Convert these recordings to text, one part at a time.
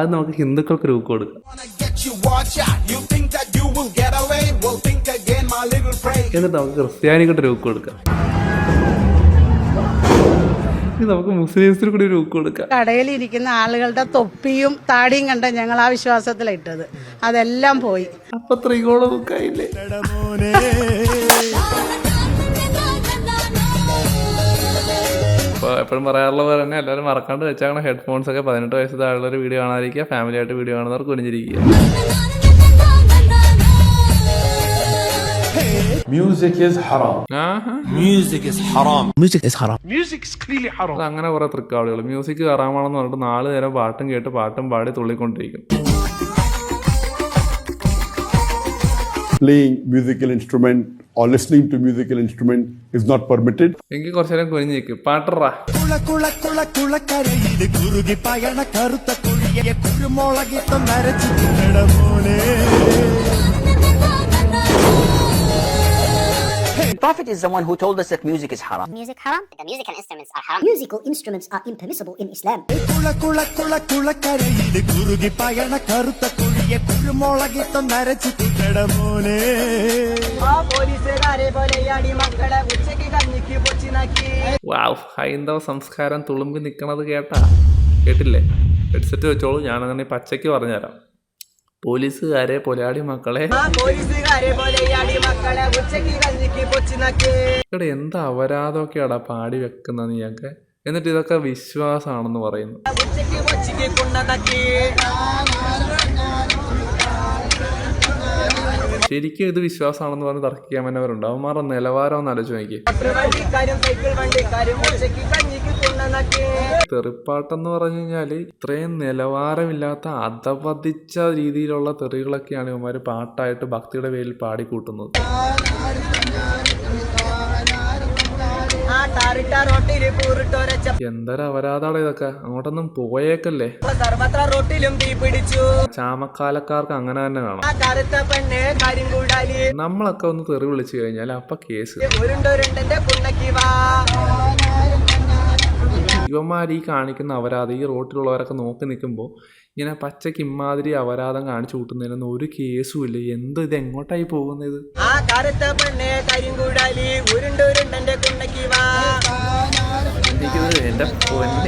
ആദ്യം നമുക്ക് ഹിന്ദുക്കൾക്ക് രൂപ കൊടുക്കാം. എന്നിട്ട് നമുക്ക് ക്രിസ്ത്യാനികളുടെ രൂപ കൊടുക്കാം. നമുക്ക് മുസ്ലിംസിന് കൂടി രൂപ കൊടുക്കാം. കടയിലിരിക്കുന്ന ആളുകളുടെ തൊപ്പിയും താടിയും കണ്ട ഞങ്ങൾ ആ വിശ്വാസത്തിലിട്ടത്, അതെല്ലാം പോയി. അപ്പൊ ത്രികോണം ആയില്ലേ? അപ്പോൾ എപ്പോഴും പറയാറുള്ള പോലെ തന്നെ എല്ലാവരും മറക്കാണ്ട് വെച്ചാൽ ഹെഡ്ഫോൺസ് ഒക്കെ 18 വയസ്സ് താഴെയുള്ളൊരു വീഡിയോ കാണാതിരിക്കുക. ഫാമിലി ആയിട്ട് വീഡിയോ കാണുന്നവർ കുനിഞ്ഞിരിക്കുക. Music is haram. Music is haram. Music is haram. Music is clearly haram. അങ്ങനെ കുറെ തൃക്കാളികൾ മ്യൂസിക് ഹറാമാണെന്ന് പറഞ്ഞിട്ട് 4 നേരം പാട്ടും കേട്ട് പാട്ടും പാടി തുള്ളിക്കൊണ്ടിരിക്കും. Playing musical instrument or listening to musical instrument is not permitted. എനിക്ക് കുറച്ചു നേരം കുനിഞ്ഞ് നിൽക്കും. പാട്ടറാ The Prophet is the one who told us that music is haram. Music haram? The musical instruments are haram. Musical instruments are impermissible in Islam. വാവ്, ഹൈന്ദവ സംസ്കാരം തുളുമ്പി നിൽക്കണത് കേട്ടില്ലേ? ഹെഡ്സെറ്റ് വെച്ചോളൂ, ഞാനങ്ങനെ പച്ചയ്ക്ക് പറഞ്ഞുതരാം. പോലീസുകാരെ പൊലാടി മക്കളെ, ഇവിടെ എന്താ അപരാധമൊക്കെയാടാ പാടി വെക്കുന്ന നീയൊക്കെ, എന്നിട്ട് ഇതൊക്കെ വിശ്വാസമാണെന്ന് പറയുന്നു. ശരിക്കും ഇത് വിശ്വാസമാണെന്ന് പറഞ്ഞ് തർക്കിക്കാൻ പറ്റുന്നവരുണ്ട്. അവന്മാരുടെ നിലവാരം ഒന്ന് ആലോചിച്ച് നോക്കി. തെറിപ്പാട്ടെന്ന് പറഞ്ഞു കഴിഞ്ഞാൽ ഇത്രയും നിലവാരമില്ലാത്ത അധപതിച്ച രീതിയിലുള്ള തെറികളൊക്കെയാണ് ഇവന്മാർ പാട്ടായിട്ട് ഭക്തിയുടെ പേരിൽ പാടിക്കൂട്ടുന്നത്. എന്തൊരു അപരാധാണ് ഇതൊക്കെ. അങ്ങോട്ടൊന്നും പോയേക്കല്ലേ. ചാമക്കാലക്കാർക്ക് അങ്ങനെ തന്നെ കാണാം. നമ്മളൊക്കെ ഒന്ന് തെറി വിളിച്ചു കഴിഞ്ഞാൽ അപ്പൊ കേസ്. ഇവന്മാർ ഈ കാണിക്കുന്ന അപരാധം ഈ റോട്ടിലുള്ളവരൊക്കെ നോക്കി നിൽക്കുമ്പോൾ ഇങ്ങനെ പച്ചയ്ക്ക് ഇമാതിരി അപരാധം കാണിച്ചു കൂട്ടുന്നതിനൊന്നും ഒരു കേസും ഇല്ല. എന്ത് ഇത് എങ്ങോട്ടായി പോകുന്നത്? എന്റെ പൊന്നെ,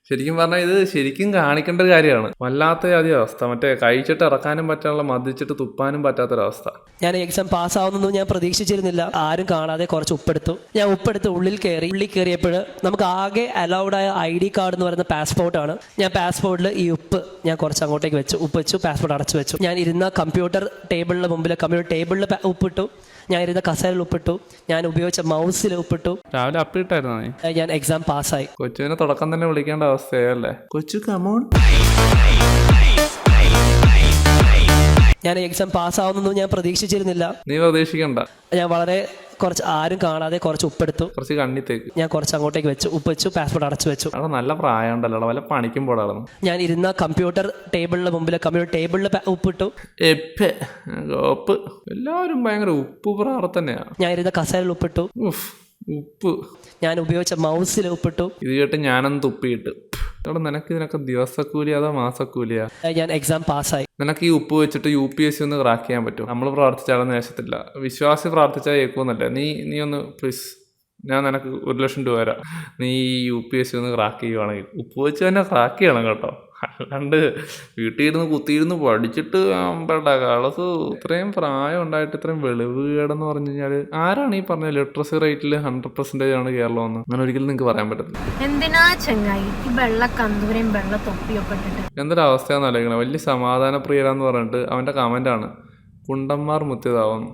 ശരിക്കും പറഞ്ഞാൽ ഇത് ശരിക്കും കാണിക്കേണ്ട ഒരു കാര്യമാണ്. വല്ലാത്ത ആദ്യ അവസ്ഥ, മറ്റേ കഴിച്ചിട്ട് ഇറക്കാനും പറ്റാനുള്ള, മദ്യച്ചിട്ട് തുപ്പാനും പറ്റാത്തൊരവസ്ഥ. ഞാൻ എക്സാം പാസ്സാവുന്നൊന്നും ഞാൻ പ്രതീക്ഷിച്ചിരുന്നില്ല. ആരും കാണാതെ കുറച്ച് ഉപ്പെടുത്തു. ഞാൻ ഉപ്പെടുത്ത് ഉള്ളിൽ കയറിയപ്പോൾ നമുക്ക് ആകെ അലൗഡ് ആയ ID കാർഡ് എന്ന് പറയുന്ന പാസ്പോർട്ടാണ്. ഞാൻ പാസ്പോർട്ടിൽ ഈ ഉപ്പ് ഞാൻ കുറച്ച് അങ്ങോട്ടേക്ക് വെച്ചു, ഉപ്പ് വെച്ചു, പാസ്പോർട്ട് അടച്ചു വെച്ചു. ഞാൻ ഇരുന്ന കമ്പ്യൂട്ടർ ടേബിളിന് മുമ്പിൽ ടേബിളിൽ ഉപ്പിട്ടു. ഞാൻ ഇരുന്ന കസേരയിൽ ഉപ്പിട്ടു. ഞാൻ ഉപയോഗിച്ച മൗസിൽ ഉപ്പിട്ടു. രാവിലെ അപ്പിട്ടായിരുന്നു. ഞാൻ എക്സാം പാസ്സായി. കൊച്ചുവിനെ തുടക്കം തന്നെ വിളിക്കേണ്ട അവസ്ഥയല്ലേ? കൊച്ചു കമോൺ. ഞാൻ എക്സാം പാസ്സാവുന്നൊന്നും ഞാൻ പ്രതീക്ഷിച്ചിരുന്നില്ല. നീ പ്രതീക്ഷിക്കണ്ട. ഞാൻ വളരെ കുറച്ച് ആരും കാണാതെ കുറച്ച് ഉപ്പെടുത്തു. കുറച്ച് കണ്ണിത്തേക്ക് ഞാൻ കുറച്ച് അങ്ങോട്ടേക്ക് വെച്ചു, ഉപ്പ് വെച്ചു, പാസ്പോർട്ട് അടച്ചു വെച്ചു. അവിടെ നല്ല പ്രായം ഉണ്ടല്ലോ, വല്ല പണിക്കുമ്പോഴായിരുന്നു. ഞാൻ ഇരുന്ന കമ്പ്യൂട്ടർ ടേബിളിന് മുമ്പിൽ ടേബിളിൽ ഉപ്പിട്ടു. എല്ലാവരും ഭയങ്കര ഉപ്പ് പ്രാർത്ഥനയാ. ഞാൻ ഇരുന്ന കസേരയിൽ ഉപ്പിട്ടു. ഉപ്പ്. ഞാൻ ഉപയോഗിച്ച മൗസിൽ ഉപ്പിട്ടു. ഇത് കേട്ട് ഞാനൊന്ന് തുപ്പിയിട്ട്. നിനക്ക് ഇതിനൊക്കെ ദിവസക്കൂലി അതോ മാസക്കൂലിയാ? ഞാൻ എക്സാം പാസ്സായി. നിനക്ക് ഈ ഉപ്പ് വെച്ചിട്ട് UPSC ഒന്ന് ക്രാക്ക് ചെയ്യാൻ പറ്റും? നമ്മൾ പ്രാർത്ഥിച്ചാലൊന്നും നേശത്തില്ല. വിശ്വാസി പ്രാർത്ഥിച്ചാൽ കേൾക്കുമെന്നല്ലേ. നീ ഒന്ന് പ്ലീസ്, ഞാൻ നിനക്ക് 1 ലക്ഷം രൂപ തരാം. നീ UPSC ഒന്ന് ക്രാക്ക് ചെയ്യുവാണെങ്കിൽ ഉപ്പ് വെച്ച് തന്നെ ക്രാക്ക് ചെയ്യണം കേട്ടോ. അല്ലാണ്ട് വീട്ടിലിരുന്ന് കുത്തിയിരുന്ന് പഠിച്ചിട്ട് കളസ്. ഇത്രയും പ്രായം ഉണ്ടായിട്ട് ഇത്രയും വെളിവ് കേടെന്ന് പറഞ്ഞു കഴിഞ്ഞാൽ ആരാണ് ഈ പറഞ്ഞ ലിറ്ററസി റേറ്റിൽ 100% ആണ് കേരളം എന്ന്? അങ്ങനെ ഒരിക്കലും നിങ്ങൾക്ക് പറയാൻ പറ്റത്തില്ല. എന്തിനാ ചങ്ങായി ഈ വെള്ള കന്തൂരയും വെള്ള തൊപ്പിയൊക്കെ ഇട്ടിട്ട്? എന്തൊരവസ്ഥയാണെന്ന് അറിയിക്കണം. വലിയ സമാധാന പ്രിയരാന്ന് പറഞ്ഞിട്ട് അവൻ്റെ കമൻ്റാണ് കുണ്ടന്മാർ മുത്തിയതാവുന്നു.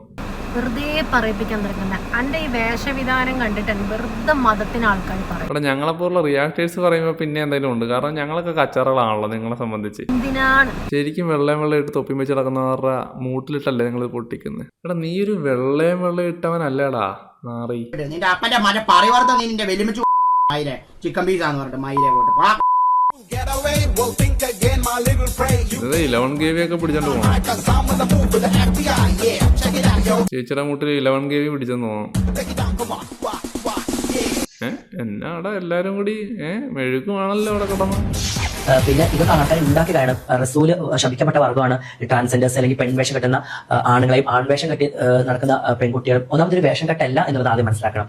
വെറുതെ പറയിപ്പിക്കാൻ തുടങ്ങണ്ട. അന്റെ ഈ വേഷവിധാനം കണ്ടിട്ട് വെറുതെ മതത്തിന് ആൾക്കാർ പറയും. ഇവിടെ ഞങ്ങളെപ്പോലുള്ള റിയാക്ടേഴ്സ് പറയുമ്പോൾ പിന്നെ എന്തെങ്കിലും ഉണ്ട്. കാരണം ഞങ്ങളൊക്കെ കച്ചറകളാണല്ലോ നിങ്ങളെ സംബന്ധിച്ച്. എന്തിനാണ് ശരിക്കും വെള്ളം ഇട്ട് തൊപ്പി വെച്ച് നടക്കുന്നവരുടെ മൂട്ടിലിട്ടല്ലേ നിങ്ങൾ പൊട്ടിക്കുന്നത്? എടാ നീ ഒരു വെള്ളം ഇട്ടവനല്ലേടാ നാറി. നിന്റെ അപ്പന്റെ മല പറയുവാർത്ത നിന്റെ വെല്ലുമിച്ചു ചിക്കൻ പീസാന്ന് പറഞ്ഞിട്ട് മയിലെ പോട്ട് 11 KB ഒക്കെ പിടിച്ചോണ്ട് പോകണം. ചേച്ചിയുടെ മൂട്ടിൽ 11 KB പിടിച്ചെന്ന് തോന്നും. എന്നാടാ എല്ലാരും കൂടി മെഴുകുമാണല്ലോ അവിടെ കിടന്നു. പിന്നെ ഇതൊക്കെ ആൾക്കാർ ഉണ്ടാക്കി കാരണം റസൂല് ശപിക്കപ്പെട്ട വർഗ്ഗമാണ് ട്രാൻസ്ജെൻഡേഴ്സ് അല്ലെങ്കിൽ പെൺവേഷം കെട്ടുന്ന ആണുങ്ങളെയും ആൺവേഷം കെട്ടി നടക്കുന്ന പെൺകുട്ടികളും. ഒന്നാമതൊരു വേഷം കെട്ടല്ല എന്നുള്ളത് ആദ്യം മനസ്സിലാക്കണം.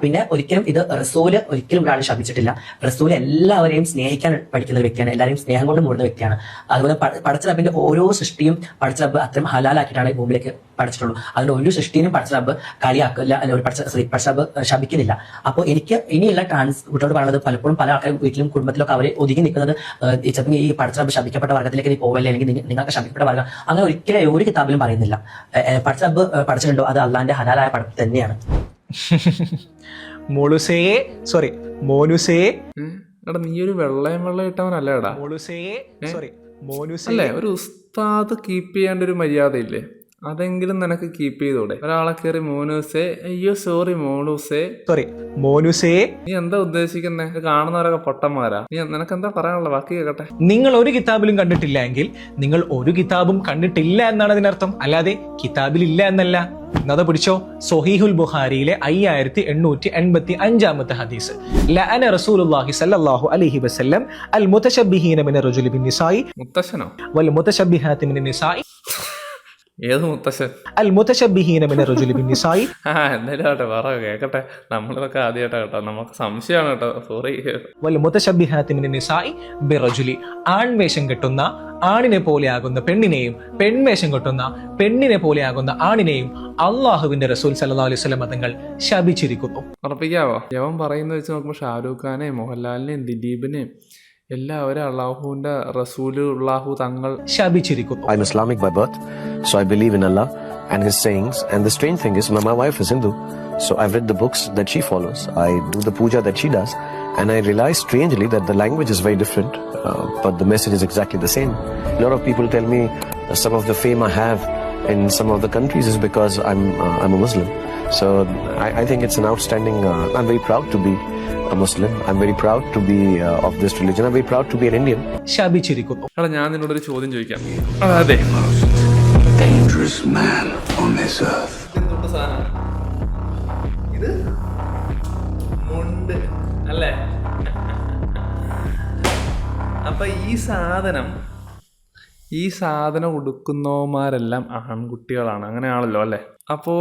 പിന്നെ ഒരിക്കലും ഇത് റസൂല് ഒരിക്കലും ഒരാൾ ശപിച്ചിട്ടില്ല. റസൂല് എല്ലാവരെയും സ്നേഹിക്കാൻ പഠിക്കുന്ന വ്യക്തിയാണ്, എല്ലാവരെയും സ്നേഹം കൊണ്ട് മൂടുന്ന വ്യക്തിയാണ്. അതുപോലെ പടച്ച റബ്ബിന്റെ ഓരോ സൃഷ്ടിയും പടച്ച റബ്ബ് അത്രയും ഹലാലാക്കിയിട്ടാണ് ഭൂമിയിലേക്ക് പഠിച്ചിട്ടുള്ളൂ. അതിന്റെ ഒരു സൃഷ്ടിനും പടച്ച റബ്ബ് കളിയാക്കില്ല, അല്ലെങ്കിൽ പടച്ച റബ്ബ് ശപിക്കുന്നില്ല. അപ്പോൾ എനിക്ക് ഇനിയുള്ള ട്രാൻസ് കുട്ടിയോട് പറയുന്നത്, പലപ്പോഴും പല ആൾക്കാരും വീട്ടിലും കുടുംബത്തിലൊക്കെ അവരെ ഒതുങ്ങി നിൽക്കുന്നത് ചിലപ്പോൾ ഈ പടച്ച റബ്ബ് ശപിക്കപ്പെട്ട വർഗ്ഗത്തിലേക്ക് നീ പോവല്ലേ, അല്ലെങ്കിൽ നിങ്ങൾക്ക് ശപിക്കപ്പെട്ട വർഗ്ഗം, അങ്ങനെ ഒരിക്കലും ഒരു കിതാബിലും പറയുന്നില്ല. പടച്ച റബ്ബ് പഠിച്ചിട്ടുണ്ടോ അത് അള്ളാന്റെ ഹലാലായ പടം തന്നെയാണ്. എടാ നീ ഒരു വെള്ളം ഇട്ടവനല്ലേടാ. അല്ലേ ഒരു ഉസ്താദ് കീപ്പ് ചെയ്യാണ്ട് ഒരു മര്യാദയില്ലേ, അതെങ്കിലും നിനക്ക് കീപ്പ് ചെയ്തൂടെ? ഒരാളെ കയറി മോനൂസേ, അയ്യോ സോറി മോനൂസേ, നീ എന്താ ഉദ്ദേശിക്കുന്നേ? കാണുന്നവരൊക്കെ പൊട്ടന്മാരാ. നിനക്ക് എന്താ പറയാനുള്ള? ബാക്കി കേൾക്കട്ടെ. നിങ്ങൾ ഒരു കിതാബിലും കണ്ടിട്ടില്ല എങ്കിൽ നിങ്ങൾ ഒരു കിതാബും കണ്ടിട്ടില്ല എന്നാണ് അതിനർത്ഥം, അല്ലാതെ കിതാബിൽ ഇല്ല എന്നല്ല. അത് പിടിച്ചോ, സ്വഹീഹുൽ ബുഖാരിയിലെ 5885 ഹദീസ്. ലഅന റസൂലുള്ളാഹി സ്വല്ലല്ലാഹു അലൈഹി വസല്ലം അൽ മുതശബ്ബിഹീന മിനർ റജുലി ബിന്നിസായി മുത്തശ്ശനോ വൽ മുതശബ്ബിഹാത്തി മിനൻ നിസായി. ഏത് മുത്തശ്ശൻ? അൽ മുതശബ്ബിഹീന മിനർ റജുലി ബിന്നിസായി. എന്തായാലും ആട്ടെ, പറ കേക്കട്ടെ. നമ്മളിതൊക്കെ ആദ്യമായിട്ടാ കേട്ടോ, നമുക്ക് സംശയമാണ് കേട്ടോ, സോറി. വൽ മുതശബ്ബിഹാത്തി മിനൻ നിസായി ബിറജുലി, ആൺവേഷം കെട്ടുന്ന ആണിനെ പോലെയാകുന്ന പെണ്ണിനെയും പെൺവേഷം കെട്ടുന്ന പെണ്ണിനെ പോലെയാകുന്ന ആണിനെയും അള്ളാഹുവിന്റെ റസൂൽ സല്ലല്ലാഹു അലൈഹി വസല്ലം തങ്ങൾ ശപിച്ചിരിക്കുന്നു. ഉറപ്പിക്കാവോ? യവൻ പറയുന്നത് വെച്ച് നോക്കുമ്പോൾ ഷാരൂഖ് ഖാനെയും മോഹൻലാലിനെയും ദിലീപിനെയും എല്ലാവരും അള്ളാഹുവിന്റെ റസൂല് അള്ളാഹു തങ്ങൾ ശപിച്ചിരിക്കുന്നു. I'm Islamic by birth, so I believe in Allah and His sayings. And the strange thing is, my wife is Hindu, so I've read the books that she follows. I do the puja that she does, and I realize strangely that the language is very different, but the message is exactly the same. A lot of people tell me some of the fame I have in some of the countries is because I'm a Muslim. So I think it's an outstanding. I'm very proud to be a Muslim. I'm very proud to be of this religion. I'm very proud to be an Indian. ശപിച്ചിരിക്കുന്നു. എടാ ഞാൻ നിന്നോടൊരു ചോദ്യം ചോദിക്കാം. അതെ, Dangerous man on this earth. ഇത് മുണ്ട് അല്ലേ? അപ്പൊ ഈ സാധനം ഉടുക്കുന്നവന്മാരെല്ലാം ആൺകുട്ടികളാണ്, അങ്ങനെയാണല്ലോ അല്ലേ? അപ്പോ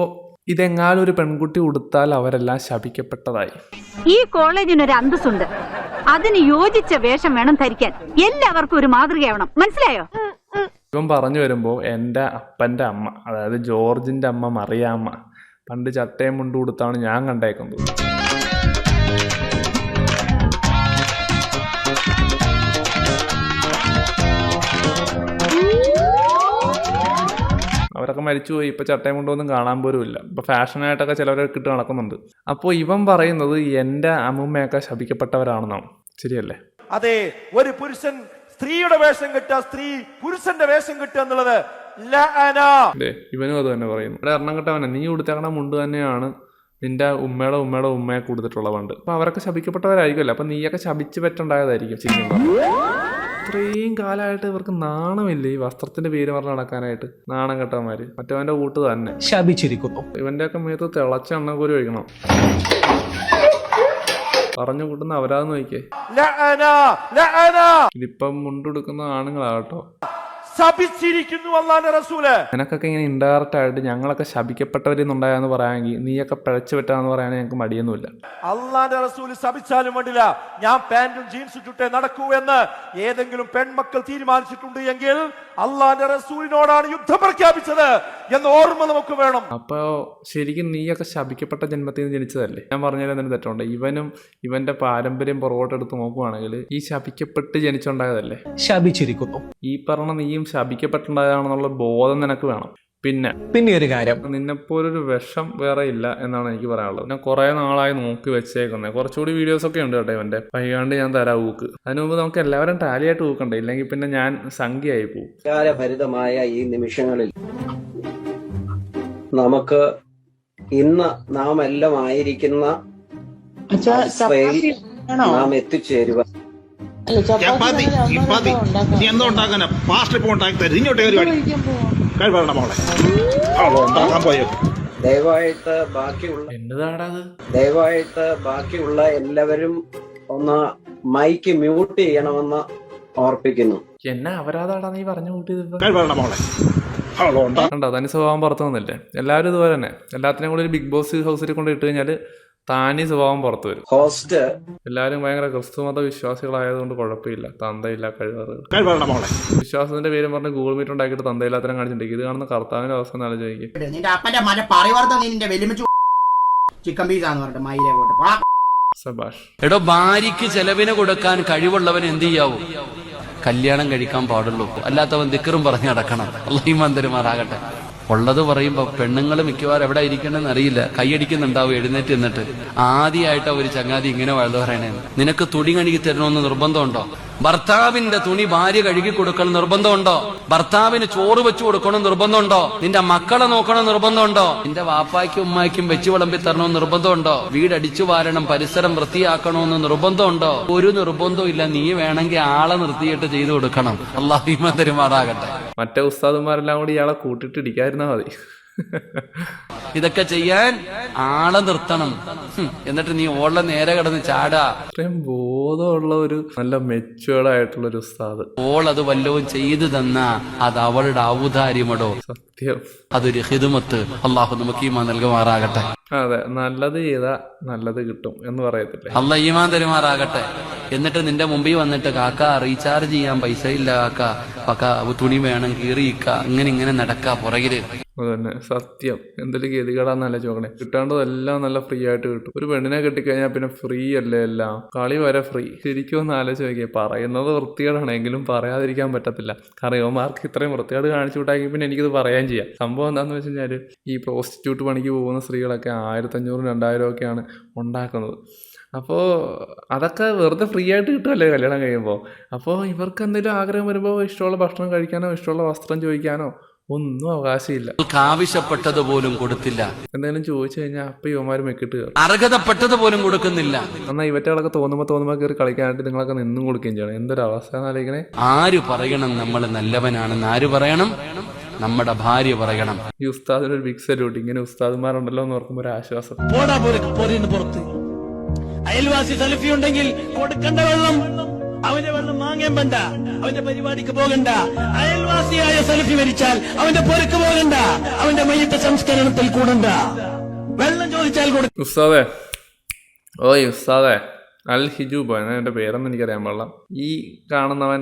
ഇതെങ്ങാനും ഒരു പെൺകുട്ടി ഉടുത്താൽ അവരെല്ലാം ശപിക്കപ്പെട്ടതായി. ഈ കോളേജിനൊരു അന്തസ്സുണ്ട്, അതിന് യോജിച്ച വേഷം വേണം ധരിക്കാൻ. എല്ലാവർക്കും ഒരു മാതൃകയാവണം, മനസ്സിലായോ? ഇവൻ പറഞ്ഞു വരുമ്പോൾ എൻ്റെ അപ്പൻ്റെ അമ്മ, അതായത് ജോർജിൻ്റെ അമ്മ മറിയാമ്മ, പണ്ട് ചട്ടയും മുണ്ട് കൊടുത്താണ് ഞാൻ കണ്ടേക്കുന്നത്. അവരൊക്കെ മരിച്ചുപോയി, ഇപ്പം ചട്ടയും കൊണ്ടൊന്നും കാണാൻ പോലും ഇല്ല. ഇപ്പം ഫാഷനായിട്ടൊക്കെ ചിലവരൊക്കെ ഇട്ട് നടക്കുന്നുണ്ട്. അപ്പോൾ ഇവൻ പറയുന്നത് എൻ്റെ അമ്മൂമ്മയൊക്കെ ശപിക്കപ്പെട്ടവരാണെന്നാണ്. ശരിയല്ലേ? അതെ, ഒരു പുരുഷൻ സ്ത്രീയുടെ വേഷം കിട്ടുക, സ്ത്രീ പുരുഷന്റെ വേഷം കിട്ടുക എന്നുള്ളത് ഇവനും അത് തന്നെ പറയുന്നു. ഇവിടെ എണ്ണം കിട്ടവനെ, നീ കൊടുത്തേക്കണ മുണ്ട് തന്നെയാണ് നിന്റെ ഉമ്മയുടെ ഉമ്മയെ കൊടുത്തിട്ടുള്ള പണ്ട്. അപ്പൊ അവരൊക്കെ ശപിക്കപ്പെട്ടവരായിരിക്കുമല്ലോ. അപ്പൊ നീയൊക്കെ ശപിച്ചു പറ്റുണ്ടായതായിരിക്കും. ചിരിക്കും ഇത്രയും കാലമായിട്ട് ഇവർക്ക് നാണമില്ലേ ഈ വസ്ത്രത്തിന്റെ പേര് പറഞ്ഞ് നടക്കാനായിട്ട്? നാണം കെട്ടവന്മാര്. മറ്റവന്റെ കൂട്ട് തന്നെ ശപിച്ചിരിക്കുന്നു. ഇവന്റെ ഒക്കെ മേത്ത് തിളച്ച എണ്ണ കോരി ഒഴിക്കണം. പറഞ്ഞു കൂട്ടുന്ന അവരാന്ന് നോക്കിയേ. ഇതിപ്പം മുണ്ടെടുക്കുന്ന ആണുങ്ങളാകട്ടോ. ശപിച്ചിരിക്കുന്നു അല്ലാഹുവിന്റെ റസൂല്. നിനക്കൊക്കെ ഇങ്ങനെ ഇൻഡയറക്റ്റ് ആയിട്ട് ഞങ്ങളൊക്കെ ശപിക്കപ്പെട്ടവരെന്നുണ്ടായെന്ന് പറയാമെങ്കിൽ, നീയൊക്കെ പിഴച്ചു പറ്റാന്ന് പറയാണെങ്കിൽ ഞങ്ങൾക്ക് മടിയൊന്നുമില്ല. അല്ലാഹുവിന്റെ റസൂല് ശപിച്ചാലും വേണ്ടില്ല, ഞാൻ പാന്റും ജീൻസും ചുട്ടേ നടക്കൂ എന്ന് ഏതെങ്കിലും പെൺമക്കൾ തീരുമാനിച്ചിട്ടുണ്ട് എങ്കിൽ അല്ലാഹുവിന്റെ റസൂലിനോടാണ് യുദ്ധം പ്രഖ്യാപിച്ചത് എന്ന് ഓർമ്മ നമുക്ക് വേണം. അപ്പൊ ശരിക്കും നീയൊക്കെ ശപിക്കപ്പെട്ട ജന്മത്തിൽ നിന്ന് ജനിച്ചതല്ലേ? ഞാൻ പറഞ്ഞാൽ എന്തെങ്കിലും തെറ്റുണ്ട്? ഇവന്റെ പാരമ്പര്യം പുറകോട്ടെടുത്ത് നോക്കുവാണെങ്കിൽ ഈ ശപിക്കപ്പെട്ട് ജനിച്ചുണ്ടായതല്ലേ? ശപിച്ചിരിക്കുന്നു. ഈ പറഞ്ഞ നീയും ശപിക്കപ്പെട്ടുണ്ടായതാണെന്നുള്ള ബോധം നിനക്ക് വേണം. പിന്നെ ഒരു കാര്യം, നിന്നെപ്പോലൊരു വിഷം വേറെ ഇല്ല എന്നാണ് എനിക്ക് പറയാനുള്ളത്. ഞാൻ കുറെ നാളായി നോക്കി വെച്ചേക്കുന്നത്. കുറച്ചുകൂടി വീഡിയോസ് ഒക്കെ ഉണ്ട് കേട്ടോ ഇവന്റെ. വൈകാണ്ട് ഞാൻ തരാം ഊക്ക്. അതിനു മുമ്പ് നമുക്ക് എല്ലാവരും ടാലിയായിട്ട് ഊക്കണ്ടേ, ഇല്ലെങ്കിൽ പിന്നെ ഞാൻ സംഖ്യയായി പോകും. ഭരിതമായ ഈ നിമിഷങ്ങളിൽ നമുക്ക് ഇന്ന് നാം എല്ലാം ആയിരിക്കുന്ന നാം എത്തിച്ചേരുക. നീ എന്താ ഉണ്ടാക്കാനാ? പാസ്റ്റർ ഇപ്പൊ ഉണ്ടാക്കി തരും. ഇങ്ങോട്ടേ ഒരു ഉണ്ടാക്കാൻ പോയോ? ദയവായിട്ട് ബാക്കിയുള്ള എന്നതാടാത് ദയവായിട്ട് ബാക്കിയുള്ള എല്ലാവരും ഒന്ന് മൈക്ക് മ്യൂട്ട് ചെയ്യണമെന്ന് ഓർപ്പിക്കുന്നു. എന്നാ അപരാധാടാ നീ പറഞ്ഞു കൂട്ടിയത്? കണ്ടോ, തനി സ്വഭാവം പുറത്തു വന്നില്ലേ? എല്ലാവരും ഇതുപോലെ തന്നെ. എല്ലാത്തിനും കൂടി ഒരു ബിഗ് ബോസ് ഹൗസിൽ കൊണ്ട് ഇട്ട് കഴിഞ്ഞാൽ താനി സ്വഭാവം പുറത്തു വരും. ഹോസ്റ്റ് എല്ലാവരും ഭയങ്കര ക്രിസ്തുമത വിശ്വാസികളായതുകൊണ്ട് കുഴപ്പമില്ല. തന്തയില്ല കഴിവറുകൾ. വിശ്വാസത്തിന്റെ പേരും പറഞ്ഞ് ഗൂഗിൾ മീറ്റ് ഉണ്ടാക്കിയിട്ട് തന്തയില്ലാത്തരം കാണിച്ചിട്ടുണ്ടെങ്കിൽ ഇത് കാണുന്ന കർത്താവിന്റെ അവസ്ഥ ആലോചിക്കും. നിന്റെ അപ്പന്റെ മറ്റേ പറിവാർത്ത നീ നിന്റെ വെല്ലുമിച്ചു ചിക്കൻ പീസാന്ന് പറഞ്ഞിട്ട് മയിലെ പോട്ട് സബാഷ്. എടോ, ഭാര്യയ്ക്ക് ചെലവിന് കൊടുക്കാൻ കഴിവുള്ളവൻ എന്ത് ചെയ്യാവൂ? കല്യാണം കഴിക്കാൻ പാടുള്ളൂ. അല്ലാത്തവൻ ദിക്കറും പറഞ്ഞു നടക്കണം. അല്ലാഹു ഈമാൻ തരുമാറാകട്ടെ. ഉള്ളത് പറയുമ്പോ പെണ്ണുങ്ങൾ മിക്കവാറും എവിടെ ഇരിക്കണമെന്ന് അറിയില്ല. കൈയടിക്കുന്നുണ്ടാവും എഴുന്നേറ്റ് നിന്നിട്ട്. ആദ്യമായിട്ടാ ഒരു ചങ്ങാതി ഇങ്ങനെ വഴുതു പറയണേ, നിനക്ക് തുണി കഴുകി തരണമെന്ന് നിർബന്ധമുണ്ടോ? ഭർത്താവിന്റെ തുണി ഭാര്യ കഴുകി കൊടുക്കണം നിർബന്ധമുണ്ടോ? ഭർത്താവിന് ചോറ് വെച്ചു കൊടുക്കണം നിർബന്ധമുണ്ടോ? നിന്റെ മക്കളെ നോക്കണം നിർബന്ധമുണ്ടോ? നിന്റെ വാപ്പായ്ക്കും ഉമ്മായ്ക്കും വെച്ചു വിളമ്പി തരണമെന്ന് നിർബന്ധമുണ്ടോ? വീടടിച്ചു വാരണം, പരിസരം വൃത്തിയാക്കണമെന്ന് നിർബന്ധമുണ്ടോ? ഒരു നിർബന്ധവും ഇല്ല. നീ വേണമെങ്കിൽ ആളെ നിർത്തിയിട്ട് ചെയ്തു കൊടുക്കണം. അല്ലാഹു ഈമാൻ തരുമാറാകട്ടെ. മറ്റേ ഉസ്താദുമാരെല്ലാം കൂടി ഇയാളെ കൂട്ടിട്ട് ഇടിക്കാതിരുന്നാ മതി. ഇതൊക്കെ ചെയ്യാൻ ആളെ നിർത്തണം. എന്നിട്ട് നീ ഓളെ നേരെ കിടന്ന് ചാടാ. ഇത്രയും ബോധമുള്ള ഒരു നല്ല മെച്ചുവേർഡ് ആയിട്ടുള്ള ഒരു ഉസ്താദ്. ഓൾ അത് വല്ലവും ചെയ്തു തന്നാ അത് അവളുടെ ഔദാര്യമടോ. സത്യം, അതൊരു ഹിദ്മത്ത്. അള്ളാഹു നമുക്ക് ഈമാൻ നൽകുമാറാകട്ടെ. അതെ, നല്ലത് ചെയ്താ നല്ലത് കിട്ടും എന്ന് പറയത്തില്ലേ? അള്ളാഹു ഈമാൻ തരുമാറാകട്ടെ. എന്നിട്ട് നിന്റെ മുമ്പിൽ വന്നിട്ട് കാക്ക റീചാർജ് ചെയ്യാൻ പൈസ ഇല്ല, കാക്ക തുണി വേണം കീറിയിക്ക, ഇങ്ങനെ നടക്കാ പുറകില്. അതന്നെ സത്യം. എന്തെങ്കിലും ഗതികേടാന്നല്ല ചോക്കണേ. കിട്ടേണ്ടതെല്ലാം നല്ല ഫ്രീ ആയിട്ട് കിട്ടും. ഒരു പെണ്ണിനെ കിട്ടിക്കഴിഞ്ഞാൽ പിന്നെ ഫ്രീ അല്ലേ എല്ലാം? കളി വരെ ഫ്രീ. ശരിക്കും ഒന്ന് ആലോചിച്ച് നോക്കിയാൽ പറയുന്നത് വൃത്തികേടാണെങ്കിലും പറയാതിരിക്കാൻ പറ്റത്തില്ല. കാരണം യുവമാർക്ക് ഇത്രയും വൃത്തികേട് കാണിച്ചു വിട്ടാക്കി പിന്നെ എനിക്കിത് പറയാൻ ചെയ്യാം. സംഭവം എന്താണെന്ന് വെച്ച് കഴിഞ്ഞാൽ ഈ പ്രോസ്റ്റിറ്റ്യൂട്ട് പണിക്ക് പോകുന്ന സ്ത്രീകളൊക്കെ 1500-2000 ഒക്കെയാണ് ഉണ്ടാക്കുന്നത്. അപ്പോൾ അതൊക്കെ വെറുതെ ഫ്രീ ആയിട്ട് കിട്ടുമല്ലേ കല്യാണം കഴിയുമ്പോൾ? അപ്പോൾ ഇവർക്ക് എന്തെങ്കിലും ആഗ്രഹം വരുമ്പോൾ ഇഷ്ടമുള്ള ഭക്ഷണം കഴിക്കാനോ ഇഷ്ടമുള്ള വസ്ത്രം ചോദിക്കാനോ ഒന്നും അവകാശമില്ല. ആവശ്യപ്പെട്ടത് പോലും കൊടുത്തില്ല. എന്തെങ്കിലും ചോദിച്ചു കഴിഞ്ഞാൽ അപ്പൊ യുവമാര് മെക്കിട്ട് കയറും. അർഹതപ്പെട്ടത് പോലും കൊടുക്കുന്നില്ല. എന്നാൽ ഇവറ്റകളൊക്കെ തോന്നുമ്പോ കയറി കളിക്കാനായിട്ട് നിങ്ങളൊക്കെ നിന്നും കൊടുക്കുകയും ചെയ്യണം. എന്തൊരു അവസ്ഥ എന്നാലിങ്ങനെ. ആര് പറയണം നമ്മൾ നല്ലവനാണെന്ന്? ആര് പറയണം? നമ്മുടെ ഭാര്യ പറയണം. ഈ ഉസ്താദിനൊരു ബിഗ് സല്യൂട്ട്. ഇങ്ങനെ ഉസ്താദുമാരുണ്ടല്ലോ എന്ന് ഓർക്കുമ്പോൾ ഒരു ആശ്വാസം. പുറത്ത് അയൽവാസി സെൽഫി ഉണ്ടെങ്കിൽ കൊടുക്കേണ്ട വെള്ളം അവന്റെ വെള്ളം വാങ്ങാൻ വേണ്ട, അവന്റെ പരിപാടിക്ക് പോകണ്ട. അയൽവാസിയായ സെൽഫി മരിച്ചാൽ അവന്റെ പൊരക്ക് പോകണ്ട, അവന്റെ മയ്യത്ത് സംസ്കരണത്തിൽ കൂടണ്ട. വെള്ളം ചോദിച്ചാൽ കൊടുക്കും. ഉസ്താദേ, ഓയ് ഉസ്താദേ, അൽ ഹിജൂബ് എന്റെ പേരൊന്നും എനിക്കറിയാൻ പാടില്ല. ഈ കാണുന്നവൻ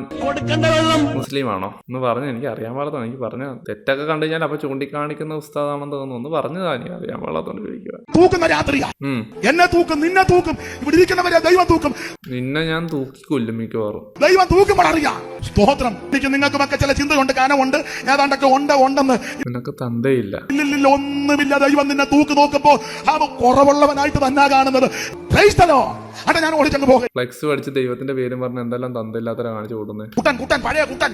മുസ്ലിം ആണോ എന്ന് പറഞ്ഞ് എനിക്ക് അറിയാൻ പാടില്ല. എനിക്ക് പറഞ്ഞ തെറ്റൊക്കെ കണ്ടു കഴിഞ്ഞാൽ അപ്പൊ ചൂണ്ടിക്കാണിക്കുന്ന ഉസ്താദാണെന്ന് തോന്നുന്നു. ഒന്ന് പറഞ്ഞതാ, എനിക്ക് അറിയാൻ പാടില്ലാത്തോണ്ട് ചോദിക്കുക. തൂക്കുന്ന രാത്രിയാ എന്നെ തൂക്കും, നിന്നെ തൂക്കും, ഇവിടെ ഇരിക്കുന്നവരെ ദൈവം തൂക്കും. നിന്നെ ഞാൻ തൂക്കിക്കൊല്ലും മിക്കവാറും. ദൈവം തൂക്കുമ്പോൾ അറിയാം. സ്തോത്രം. നിങ്ങൾക്കുമൊക്കെ ചില ചിന്തയുണ്ട്, കാനമുണ്ട്, ഏതാണ്ടൊക്കെ ഉണ്ടെന്ന്. നിനക്ക് തന്തയില്ല. ഇല്ലില്ല, ഒന്നുമില്ല. ദൈവം നിന്നെ നോക്കുമ്പോ അത് കുറവുള്ളവനായിട്ട് തന്നെ കാണുന്നത്. ഞാൻ ഓടിച്ചങ്ങ് പോകെ. ഫ്ലെക്സ് പഠിച്ച് ദൈവത്തിന്റെ പേരും പറഞ്ഞ് എന്തെല്ലാം തന്തയില്ലാത്തവരെ കാണിച്ചു കൊടുക്കുന്നത്. കുട്ടൻ പഴയ കുട്ടൻ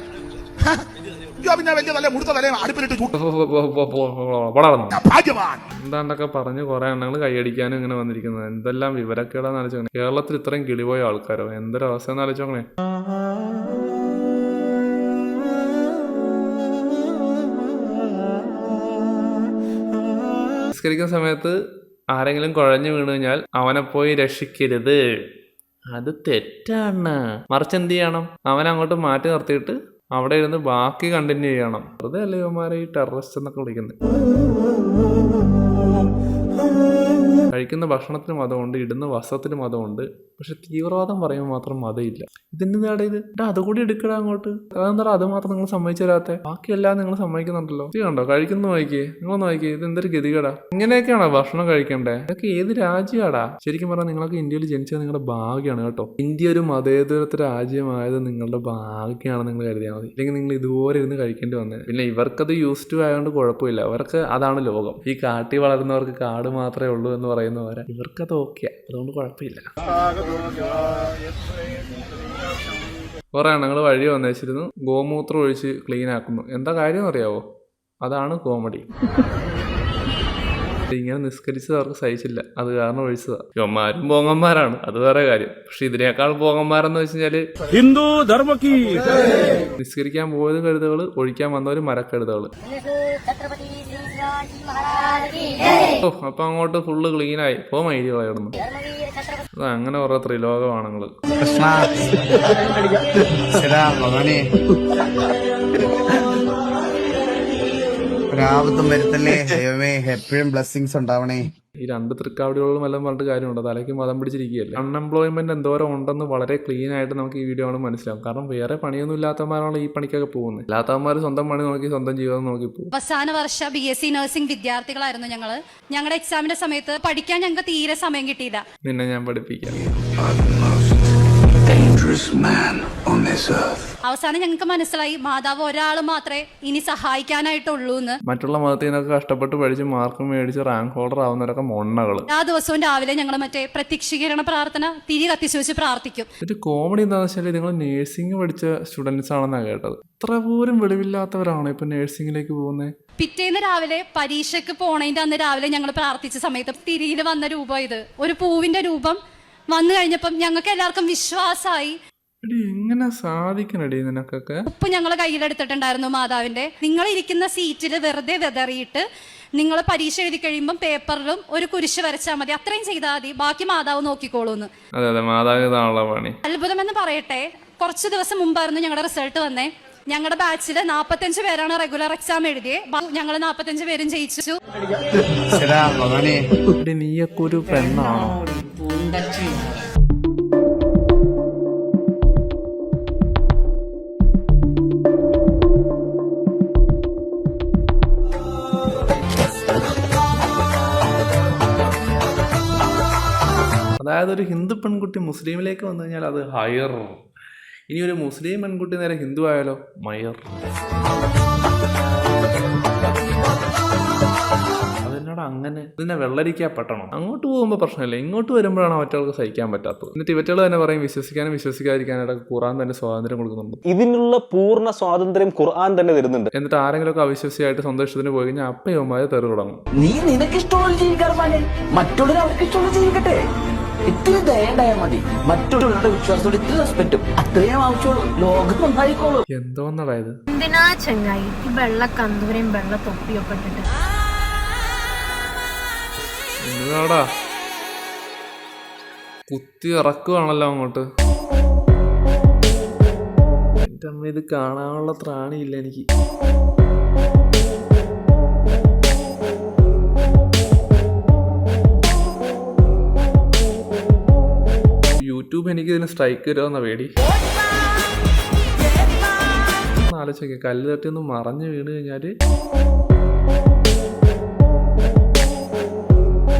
പിന്നെ വലിയ തല മുടുത്ത തല അടുപ്പിലിട്ട് എന്താണ്ടൊക്കെ പറഞ്ഞ് കുറെ എണ്ണങ്ങൾ കൈയടിക്കാനും ഇങ്ങനെ വന്നിരിക്കുന്നത്. എന്തെല്ലാം വിവരക്കേടാന്ന് ആലോചിക്കണേ. കേരളത്തിൽ ഇത്രയും കിളിപോയ ആൾക്കാരോ? എന്തൊരു അവസ്ഥ എന്ന് ആലോചിക്കണേ. നിസ്കരിക്കുന്ന സമയത്ത് ആരെങ്കിലും കുഴഞ്ഞു വീണ് കഴിഞ്ഞാൽ അവനെ പോയി രക്ഷിക്കരുത്. അത് തെറ്റാണ്. മറിച്ച് എന്ത് ചെയ്യണം? അവനെ അങ്ങോട്ട് മാറ്റി നിർത്തിയിട്ട് അവിടെ ഇരുന്ന് ബാക്കി കണ്ടിന്യൂ ചെയ്യണം. വെറുതെ അല്ലേ ഇവന്മാരെ ഈ ടെററിസ്റ്റ് എന്നൊക്കെ വിളിക്കുന്നത്. കഴിക്കുന്ന ഭക്ഷണത്തിന് മതമുണ്ട്, ഇടുന്ന വസ്ത്രത്തിന് മതമുണ്ട്, പക്ഷെ തീവ്രവാദം പറയുമ്പോൾ മാത്രം മതമില്ല. ഇതിൻ്റെതാടെ ഇത് അതുകൂടി എടുക്കടാ അങ്ങോട്ട്. അതെന്താ അത് മാത്രം നിങ്ങൾ സമ്മതിച്ചു തരാത്തെ? ബാക്കിയെല്ലാം നിങ്ങൾ സമ്മതിക്കുന്നുണ്ടല്ലോ. ഇത് കണ്ടോ, കഴിക്കുന്ന നോക്കിയേ, നിങ്ങൾ നോക്കിയേ, ഇത് എന്തൊരു ഗതികേടാ. ഇങ്ങനെയൊക്കെയാണോ ഭക്ഷണം കഴിക്കണ്ടേ? ഇതൊക്കെ ഏത് രാജ്യമാടാ? ശരിക്കും പറഞ്ഞാൽ നിങ്ങളൊക്കെ ഇന്ത്യയിൽ ജനിച്ചത് നിങ്ങളുടെ ഭാഗ്യമാണ് കേട്ടോ. ഇന്ത്യ ഒരു മതേതരത്വ രാജ്യമായത് നിങ്ങളുടെ ഭാഗ്യമാണ് നിങ്ങൾ കരുതിയാൽ മതി. അല്ലെങ്കിൽ നിങ്ങൾ ഇതുപോലെ ഇരുന്ന് കഴിക്കേണ്ടി വന്നത്. പിന്നെ ഇവർക്കത് യൂസ് ടു ആയതുകൊണ്ട് കുഴപ്പമില്ല. അവർക്ക് അതാണ് ലോകം. ഈ കാട്ടി വളരുന്നവർക്ക് കാട് മാത്രമേ ഉള്ളൂ എന്ന് പറയുന്നവരെ ഇവർക്കത് ഓക്കെയാ. അതുകൊണ്ട് കുഴപ്പമില്ല. കുറെ എണ്ണങ്ങൾ വഴി വന്നേച്ചിരുന്നു ഗോമൂത്രം ഒഴിച്ച് ക്ലീൻ ആക്കുന്നു. എന്താ കാര്യം അറിയാവോ? അതാണ് കോമഡി. ഇങ്ങനെ നിസ്കരിച്ചത് അവർക്ക് സഹിച്ചില്ല, അത് കാരണം ഒഴിച്ചതാ. യൊമാരും പോങ്ങന്മാരാണ്, അത് വേറെ കാര്യം. പക്ഷെ ഇതിനേക്കാൾ പോങ്ങന്മാരെന്ന് വെച്ച് കഴിഞ്ഞാല് ഹിന്ദു ധർമ്മക്ക് നിസ്കരിക്കാൻ പോയത് കഴുതകള്, ഒഴിക്കാൻ വന്നവര് മരക്കഴുതകള്. ഓ അപ്പം അങ്ങോട്ട് ഫുള്ള് ക്ലീനായി പോ മൈരി കളയണം. അങ്ങനെ കുറെ ത്രിലോകമാണ് നിങ്ങള്. ഒരാപത്തും വരുത്തല്ലേ ദൈവമേ, എപ്പോഴും ബ്ലെസ്സിങ്സ് ഉണ്ടാവണേ. ഈ രണ്ട് തൃക്കാവടികളും എല്ലാം പറഞ്ഞിട്ട് കാര്യമുണ്ടോ? തലയ്ക്ക് മതം പിടിച്ചിരിക്കുകയല്ലേ. അൺഎംപ്ലോയ്മെന്റ് എന്തോരം ഉണ്ടെന്ന് വളരെ ക്ലീൻ ആയിട്ട് നമുക്ക് ഈ വീഡിയോ ആണ് മനസ്സിലാവും. കാരണം വേറെ പണിയൊന്നും ഇല്ലാത്തവന്മാരാണ് ഈ പണിക്കൊക്കെ പോകുന്നത്. ഇല്ലാത്തവന്മാർ സ്വന്തം പണി നോക്കി സ്വന്തം ജീവിതം നോക്കി പോകും. അവസാന വർഷ BSc നഴ്സിംഗ് വിദ്യാർത്ഥികളായിരുന്നു ഞങ്ങള്. ഞങ്ങളുടെ എക്സാമിന്റെ സമയത്ത് പഠിക്കാൻ ഞങ്ങൾക്ക് തീരെ സമയം കിട്ടിയില്ല. നിന്നെ ഞാൻ പഠിപ്പിക്കാം. അവസാനം ഞങ്ങൾക്ക് മനസ്സിലായി മാതാവ് ഒരാൾ മാത്രമേ ഇനി സഹായിക്കാനായിട്ടുള്ളൂ എന്ന്. മറ്റുള്ള മതത്തിൽ നിന്നൊക്കെ കഷ്ടപ്പെട്ട് പഠിച്ച് മാർക്ക് മേടിച്ച് റാങ്ക് ഹോൾഡർ ആവുന്നവരൊക്കെ മൊണ്ണകള്. ആ ദിവസവും രാവിലെ ഞങ്ങൾ മറ്റേ പ്രത്യക്ഷീകരണ പ്രാർത്ഥന തിരി കത്തിച്ചു വെച്ച് പ്രാർത്ഥിക്കും. ഒരു കോമഡി എന്താണെന്ന് വെച്ചാൽ നിങ്ങൾ നേഴ്സിംഗ് പഠിച്ച സ്റ്റുഡൻസ് ആണെന്നാണ് കേട്ടത്. ഇത്ര പോലും വെളിവില്ലാത്തവരാണ് ഇപ്പൊ നേഴ്സിംഗിലേക്ക് പോകുന്നത്. പിറ്റേന്ന് രാവിലെ പരീക്ഷയ്ക്ക് പോണതിന്റെ അന്ന് രാവിലെ ഞങ്ങൾ പ്രാർത്ഥിച്ച സമയത്ത് തിരിയിൽ വന്ന രൂപം ഇത് ഒരു പൂവിന്റെ രൂപം വന്നു കഴിഞ്ഞപ്പം ഞങ്ങൾക്ക് എല്ലാവർക്കും വിശ്വാസമായി. എങ്ങനെ സാധിക്കണടി നിനക്കൊക്കെ? ഉപ്പ് ഞങ്ങൾ കയ്യിലെടുത്തിട്ടുണ്ടായിരുന്നു മാതാവിന്റെ. നിങ്ങൾ ഇരിക്കുന്ന സീറ്റിൽ വെറുതെ വെതറിയിട്ട് നിങ്ങൾ പരീക്ഷ എഴുതി കഴിയുമ്പോൾ പേപ്പറിലും ഒരു കുരിശ് വരച്ചാൽ മതി. അത്രയും ചെയ്താൽ മതി, ബാക്കി മാതാവ് നോക്കിക്കോളൂന്ന്. അതെ അതെ, മാതാവിതാണുള്ള പണി. അത്ഭുതം എന്ന് പറയട്ടെ, കുറച്ച് ദിവസം മുമ്പായിരുന്നു ഞങ്ങളുടെ റിസൾട്ട് വന്നേ. ഞങ്ങളുടെ ബാച്ചില് 45 പേരാണ് റെഗുലർ എക്സാം എഴുതിയത്. ഞങ്ങൾ 45 പേരും ജയിച്ചു. നീയൊക്കെ ഒരു പെണ്ണാണോ? അതായത് ഒരു ഹിന്ദു പെൺകുട്ടി മുസ്ലിമിലേക്ക് വന്നു കഴിഞ്ഞാൽ അത് ഹയർ. ഇനി ഒരു മുസ്ലിം പെൺകുട്ടി നേരെ ഹിന്ദു ആയാലോ മയർ. അതെന്നോട് അങ്ങനെ ഇതിനെ വെള്ളരിക്കാ പറ്റണം. അങ്ങോട്ട് പോകുമ്പോൾ പ്രശ്നമില്ല, ഇങ്ങോട്ട് വരുമ്പോഴാണ് മറ്റവർക്ക് സഹിക്കാൻ പറ്റാത്തത്. എന്നിട്ട് ഇവറ്റകൾ തന്നെ പറയും വിശ്വസിക്കാനും വിശ്വസിക്കാതിരിക്കാനായിട്ട് ഖുർആൻ തന്നെ സ്വാതന്ത്ര്യം കൊടുക്കുന്നുണ്ട്. ഇതിനുള്ള പൂർണ്ണ സ്വാതന്ത്ര്യം ഖുർആൻ തന്നെ തരുന്നുണ്ട്. എന്നിട്ട് ആരെങ്കിലുമൊക്കെ അവിശ്വസിയായിട്ട് സ്വന്തം ഇഷ്ടത്തിന് പോയി കഴിഞ്ഞാൽ അപ്പയവന്മാരെ തെറി തുടങ്ങും. നീ നിനക്കിഷ്ടമുള്ള ജീവിക്കാറുമാനെ മറ്റുള്ളവർ അവർക്ക് ഇഷ്ടമുള്ള ജീവിക്കട്ടെ. ഇത്തിരി ദയുണ്ടായാൽ മതി. മറ്റുള്ളവരുടെ വിശ്വാസത്തോട് ഇത്തിരി റെസ്പെക്റ്റും അത്രയും ആവശ്യമുള്ളൂ. ലോകം നന്നായിക്കോളൂ. എന്തോന്നടായത്? എന്തിനാ ചെങ്ങായി ഈ വെള്ള കന്തൂരയും വെള്ള തൊപ്പിയൊക്കെ ഇട്ടിട്ട്? എന്താടാ കുത്തി ഇറക്കുവാണല്ലോ അങ്ങോട്ട്. എൻ്റെ അമ്മ, ഇത് കാണാനുള്ള ത്രാണിയില്ല എനിക്ക്. യൂട്യൂബ് എനിക്ക് ഇതിന് സ്ട്രൈക്ക് തരുമെന്ന പേടി. ആലോചിക്കുക, കല്ല് തട്ടി ഒന്ന് മറഞ്ഞു വീണ് കഴിഞ്ഞാല്